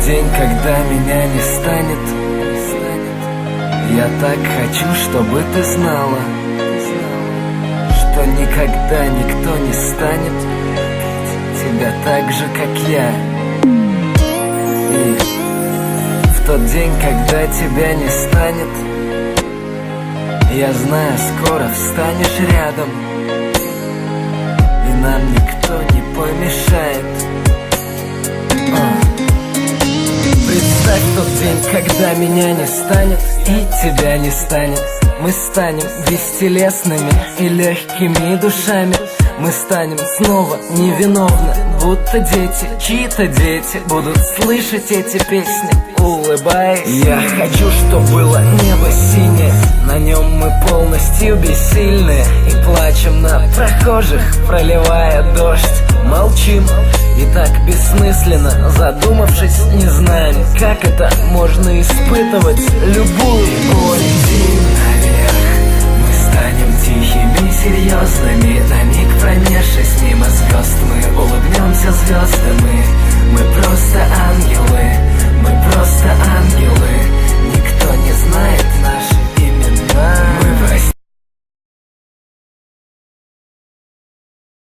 день, когда меня не станет, я так хочу, чтобы ты знала, что никогда никто не станет тебя так же, как я. И в тот день, когда тебя не станет, я знаю, скоро встанешь рядом, и нам никто не помешает. Представь тот день, когда меня не станет и тебя не станет. Мы станем бестелесными и легкими душами. Мы станем снова невиновны, будто дети. Чьи-то дети будут слышать эти песни, улыбаясь. Я хочу, чтоб было небо синее, на нем мы полностью бессильны, и плачем на прохожих, проливая дождь. Молчим и так бессмысленно, задумавшись, не знаем, как это можно испытывать любую боль. Наверх мы станем тихими, серьезными, на миг пронесшись мимо